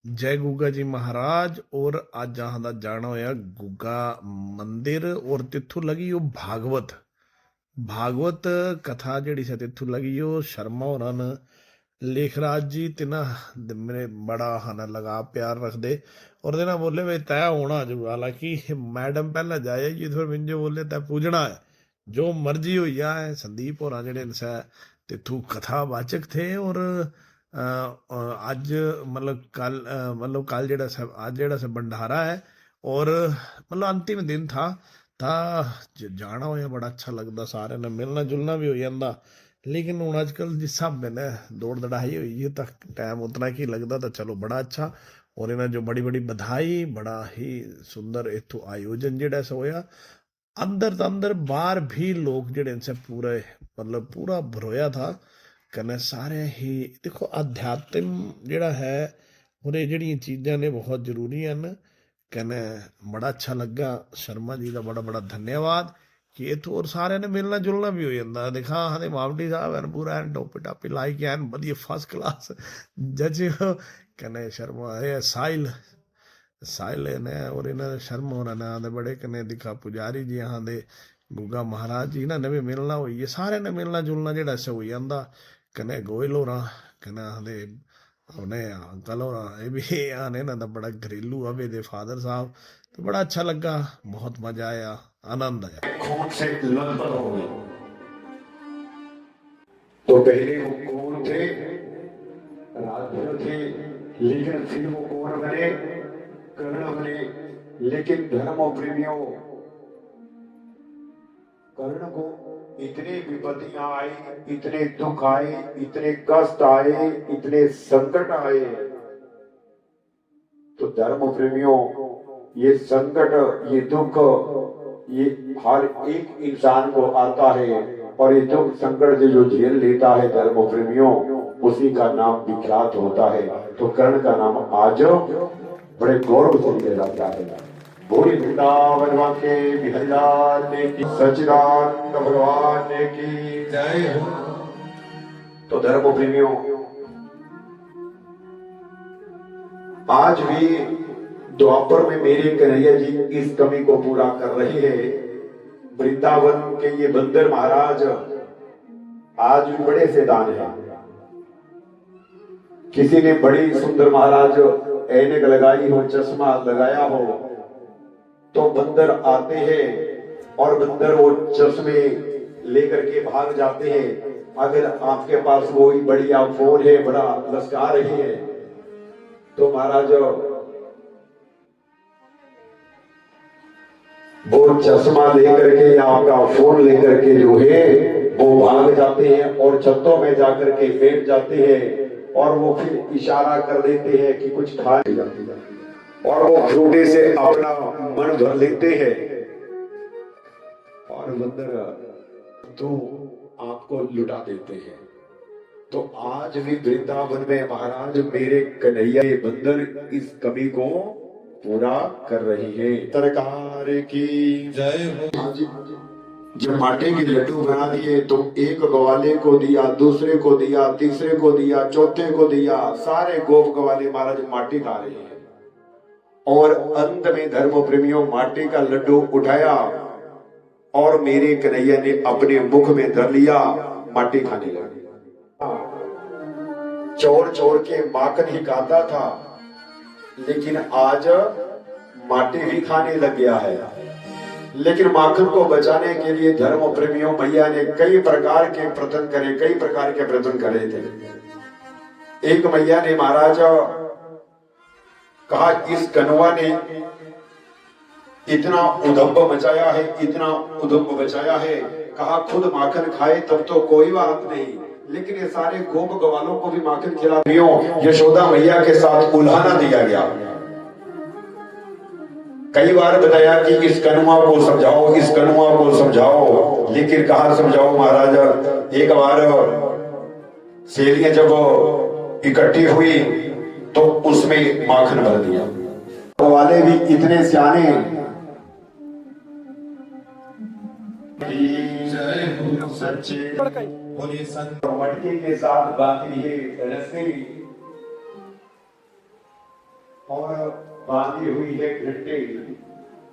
जय गुगा जी महाराज। और आज जहां दा जाना होया गुगा मंदिर और तिथु लगी वो भागवत कथा जड़ी से तिथु लगी वो शर्मा और लेखराज जी तिना मेरे बड़ा हन लगा प्यार रख दे और देना बोले वे तय होना जो। हालांकि मैडम पहले जाए जी फिर मिंजो बोले तय पूजना है जो मर्जी हो है। संदीप और जड़े तिथु कथावाचक थे और आज मतलब कल जेड़ा आज जेड़ा से भंडारा है और मतलब अंतिम दिन था जाना होया बड़ा अच्छा लगता सारे ने मिलना जुलना भी हो जाता। लेकिन हूँ अजकल जिस हिसाब ने दौड़ दड़ाई हुई है तो टाइम उतना ही लगता तो चलो बड़ा अच्छा। और इन्हें जो बड़ी बड़ी बधाई बड़ा ही सुंदर इतु आयोजन जेड़ा सा होया अंदर तो अंदर बाहर भी लोग जेड़े इनसे पूरे मतलब पूरा भरोया था कने सारे ही देखो अध्यात्म जेड़ा है और ये जड़ियाँ चीज़ां ने बहुत जरूरी हैं कने बड़ा अच्छा लगा। शर्मा जी का बड़ा बड़ा धन्यवाद कि ये तो और सारे ने मिलना जुलना भी हो जाता देखा हाँ मावटी साहब है पूरा है टोपी टापी लाई के हैं बढ़िया फर्स्ट क्लास जज कने शर्मा है साहिल ने और इन्हें शर्मा होना ने आंदे बड़े कने दिखा पुजारी जी आंदे गुगा महाराज जी इन्हें भी मिलना हुई है सारे ने मिलना जुलना जेड़ा से हो जाता कने गोयल हो रहा कने आंदे अपने अंकल हो रहा ये भी आने ना बड़ा घरेलू अबे दे फादर साहब तो बड़ा अच्छा लगा बहुत मजा आया आनंद आया। खून से लथपथ हो गई। तो पहले वो कौन थे राजभर थे लेकिन फिर वो कौन बने कर्ण बने। लेकिन धर्म प्रेमियों कर्ण को इतने विपत्तियां आई इतने दुख आए इतने कष्ट आए इतने संकट आए तो धर्म प्रेमियों ये संकट ये दुख ये हर एक इंसान को आता है और ये दुख संकट जो झेल लेता है धर्म प्रेमियों उसी का नाम विख्यात होता है। तो कर्ण का नाम आज बड़े गौरव से लिया जाता है। भूरी वृंदावन के बिहारीलाल की सच्चिदानंद भगवान की जय हो। तो धर्म प्रेमियों आज भी द्वापर में मेरे कन्हैया जी इस कमी को पूरा कर रहे हैं। वृंदावन के ये बंदर महाराज आज भी बड़े शैतान हैं। किसी ने बड़ी सुंदर महाराज ऐनक लगाई हो चश्मा लगाया हो तो बंदर आते हैं और बंदर वो चश्मे लेकर के भाग जाते हैं। अगर आपके पास कोई बढ़िया फोन है बड़ा लश्का रही है तो महाराज वो चश्मा लेकर के या आपका फोन लेकर के जो है वो भाग जाते हैं और छतों में जाकर के बैठ जाते हैं और वो फिर इशारा कर देते हैं कि कुछ खा और वो फ्रूटे से अपना मन भर लेते हैं और बंदर तो आपको लुटा देते हैं। तो आज भी वृंदावन में महाराज मेरे कन्हैया ये बंदर इस कमी को पूरा कर रही है। सरकार की जय हो। जब माटे के लड्डू बना दिए तो एक ग्वाले को दिया दूसरे को दिया तीसरे को दिया चौथे को दिया सारे गोप ग्वाले महाराज माटी खा रहे हैं और अंत में धर्म प्रेमियों माटी का लड्डू उठाया और मेरे कन्हैया ने अपने मुख में धर लिया माटी खाने लगे। चोर चोर के माखन ही खाता था लेकिन आज माटी भी खाने लग गया है। लेकिन माखन को बचाने के लिए धर्म प्रेमियों मैया ने कई प्रकार के प्रयत्न करे थे। एक मैया ने महाराज कहा इस कनुआ ने इतना उदंब मचाया है इतना उदंब बचाया है कहा खुद माखन खाए तब तो कोई बात नहीं लेकिन ये सारे गोप गवालों को भी माखन खिला यशोदा मैया के साथ उल्हाना दिया गया। कई बार बताया कि इस कनुआ को समझाओ इस कनुआ को समझाओ लेकिन कहा समझाओ महाराज। एक बार सहेलियां जब इकट्ठी हुई तो उसमें माखन भर दिया। वाले भी इतने सियाने सच्चे बोले संत मटके के साथ बांधी है रस्सी और बांधी हुई है घंटे।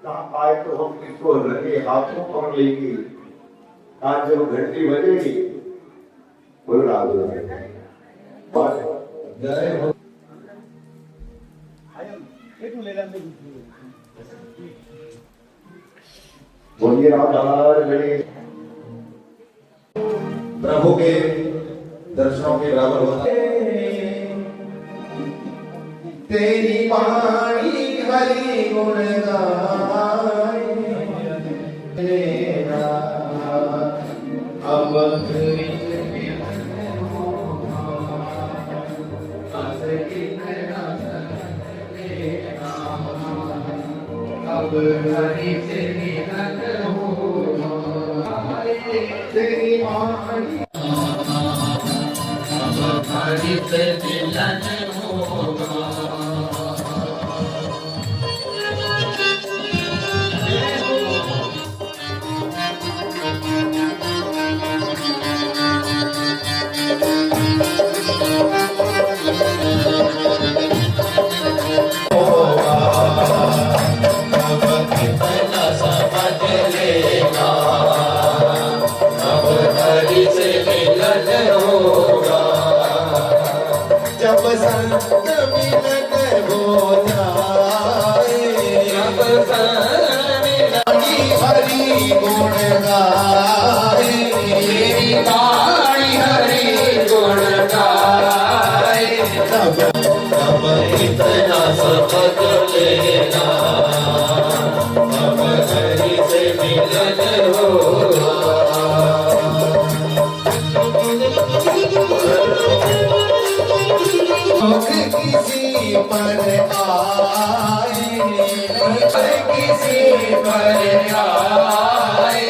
कहा आए तो हम इसको रंगे हाथों पकड़ लेंगे। आज जब घंटी बजेगी बोल रहा जय हो। बोलिए आधार गणे प्रभु के दर्शनों के बराबर होता है। तेरी वाणी हरि गुण गाए अब हरि से मिलन हो तेरी वाणी अब हरि से मिलन होगा। जब संत मिलन हो जाए जब हरि गुण गाए तेरी वाणी हरि गुण गाए तब इतना समझ लेना अब हरि से मिलन होगा। किसी पर आए किसी पर आए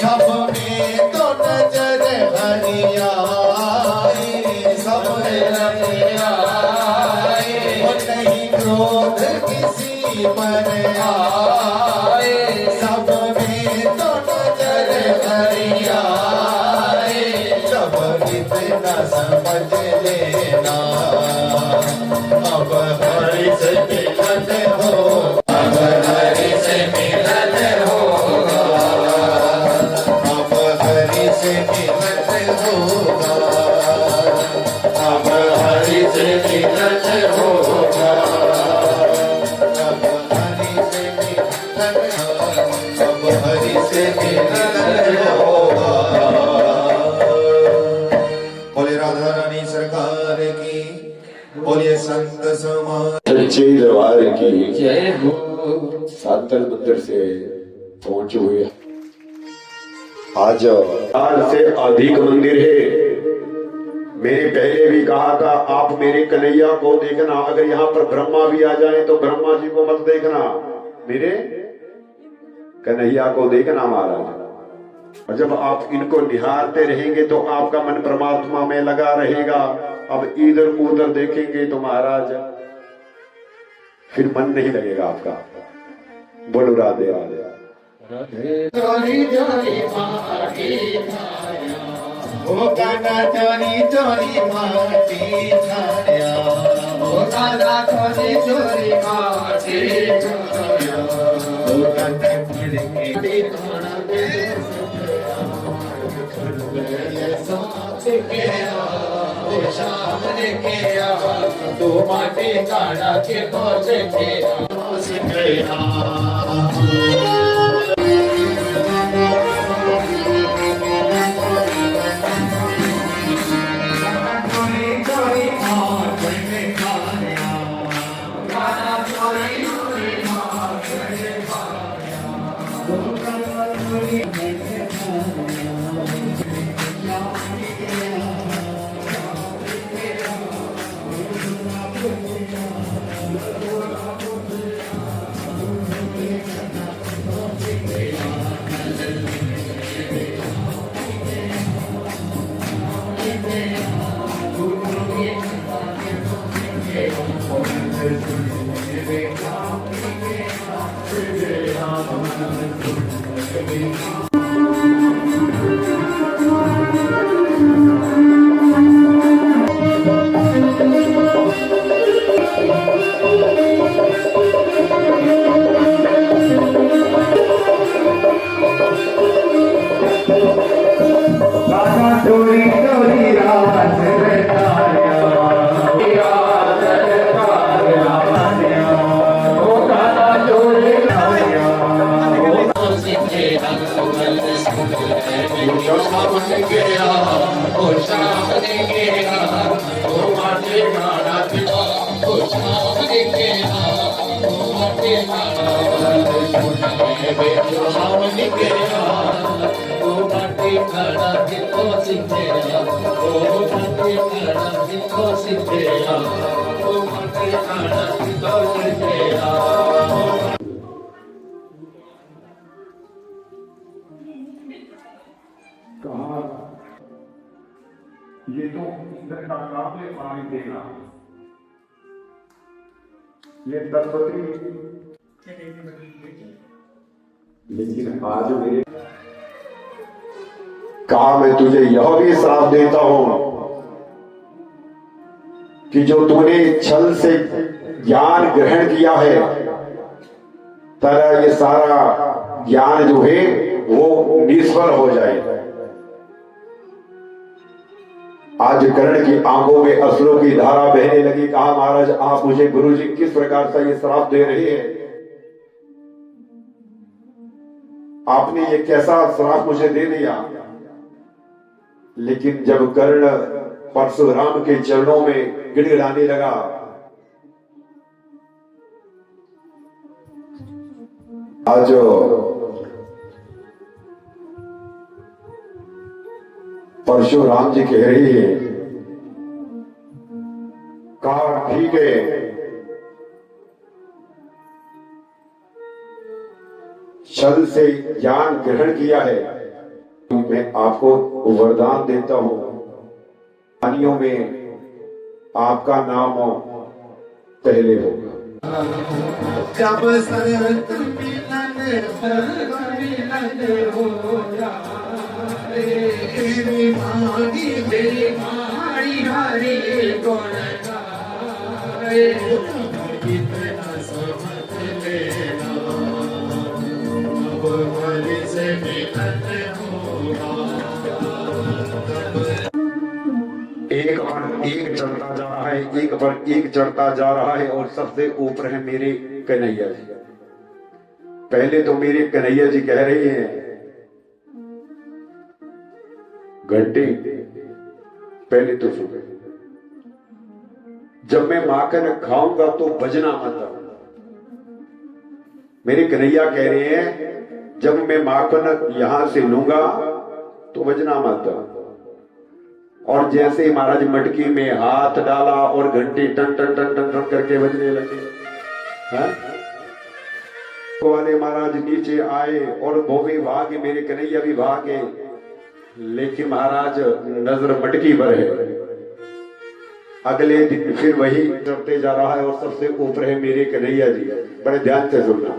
सब में तो नजर हरि आए सब नजर आए नहीं क्रोध किसी पर आए सब में तो नजर हरि आए सब इतना समझ लेना अब हरि से मिलन हो अब हरि से मिलन होगा अब हरि से मिलन होगा अब हरि से मिलन होगा अब हरि से मिलन अब हरि से मिलन होगा। बोले राधा रानी सरकार की बोलिए संत समाज सच्चे दरबार की जय हो। सातल मंदिर से पहुंचे हुए आज से अधिक मंदिर है। मैंने पहले भी कहा था आप मेरे कन्हैया को देखना, अगर यहाँ पर ब्रह्मा भी आ जाए तो ब्रह्मा जी को मत देखना, मेरे कन्हैया को देखना महाराज। और जब आप इनको निहारते रहेंगे तो आपका मन परमात्मा में लगा रहेगा। अब इधर उधर देखेंगे तो महाराज फिर मन नहीं लगेगा आपका। बोलो राधे राधे चोरी चोरी माटी छाया ओ दादा चोरी चोरी माटी छाया ओ दादा चोरी सामने के तो माटी काढ़ा के पहुंच के चोरी चोरी रात रचाया रात रचाया ओ काला चोरी राया ओ सिद्धे रंग शाम गया ओ शाम गया ओ माटे गाना दिवा ओ शाम गया ओ माटे गाना शाम गया ओ माटे गाना दिवा सिद्धेया ओ माटे गाना दिवा सिद्धेया ओ माटे गाना दिवा सिद्धेया कहा ये तो इंद्र का काम है पानी देना ये दंपति लेकिन आज मेरे कहा मैं तुझे यह भी श्राप देता हूं कि जो तूने छल से ज्ञान ग्रहण किया है तेरा ये सारा ज्ञान जो है वो निष्फल हो जाए। आज कर्ण की आंखों में अश्रु की धारा बहने लगी। कहा महाराज आप मुझे गुरुजी किस प्रकार से ये श्राप दे रहे हैं, आपने ये कैसा श्राप मुझे दे दिया। लेकिन जब कर्ण परशुराम के चरणों में गिड़गिड़ाने लगा, आज परशुराम जी कह रही है कहा ठीक है छल से ज्ञान ग्रहण किया है, मैं आपको वरदान देता हूं प्राणियों में आपका नाम पहले होगा। जब सरत मिलन हो तेरी मारी हरी गुण गाए कितना समझ लेना अब बलि से मिलन होगा। एक पर एक चढ़ता जा रहा है, एक पर एक चढ़ता जा रहा है और सबसे ऊपर है मेरे कन्हैया जी। पहले तो मेरे कन्हैया जी कह रहे हैं घंटे पहले तो सुबह जब मैं माखन खाऊंगा तो बजना मत। मेरे कन्हैया कह रहे हैं जब मैं माखन यहां से लूंगा तो बजना मत। और जैसे महाराज मटकी में हाथ डाला और घंटी टन टन टन टन टन करके बजने लगे। वाले महाराज नीचे आए और वो भी भागे, मेरे कन्हैया भी भागे, लेकिन महाराज नजर मटकी पर है। अगले दिन फिर वही चढ़ते जा रहा है और सबसे ऊपर है मेरे कन्हैया जी। बड़े ध्यान से सुनना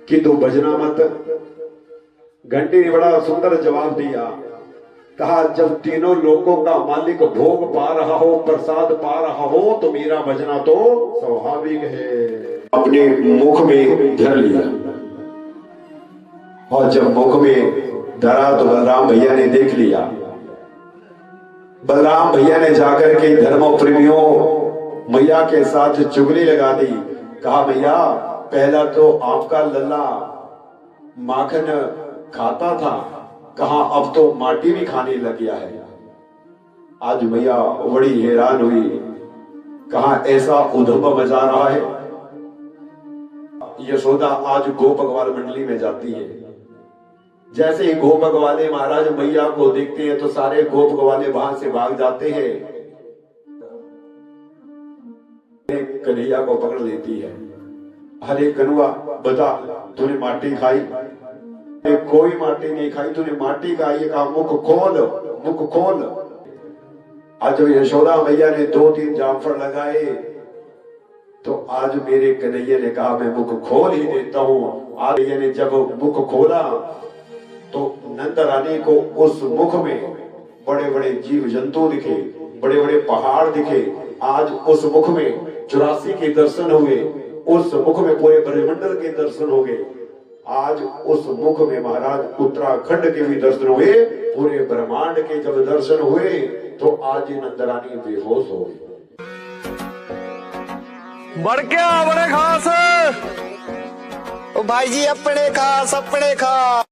कि तू बजना मत। घंटी ने बड़ा सुंदर जवाब दिया, कहा जब तीनों लोगों का मालिक भोग पा रहा हो, प्रसाद पा रहा हो, तो मेरा बजना तो स्वाभाविक है। अपने मुख में धर लिया और जब मुख में धरा तो बलराम भैया ने देख लिया। बलराम भैया ने जाकर के धर्म प्रेमियों मैया के साथ चुगली लगा दी। कहा भैया पहला तो आपका लल्ला माखन खाता था, कहा अब तो माटी भी खाने लग गया है। आज मैया बड़ी हैरान हुई, कहा ऐसा उधम मचा रहा है। यशोदा आज गोपक वाल मंडली में जाती है। जैसे ही गोपक वाले महाराज मैया को देखते हैं तो सारे गोपक वाले वहां से भाग जाते हैं। कन्हैया को पकड़ लेती है, अरे कनुआ बता तूने माटी खाई? कोई माटी नहीं खाई, तूने माटी खाई? कहा मुख खोल, मुख खोल। आज जो यशोदा मैया ने 2-3 जामफल लगाए तो आज मेरे कन्हैया ने कहा मैं मुख खोल ही देता हूँ। आज ने जब मुख खोला तो नंद रानी को उस मुख में बड़े बड़े जीव जंतु दिखे, बड़े बड़े पहाड़ दिखे। आज उस मुख में 84 के दर्शन हुए, उस मुख में पूरे ब्रह्मंडल के दर्शन हो गए। आज उस मुख में महाराज उत्तराखंड के भी दर्शन हुए, पूरे ब्रह्मांड के जब दर्शन हुए तो आज ये नंदरानी बेहोश हो गई। बढ़ क्या बड़े खास ओ भाई जी अपने खास अपने खास।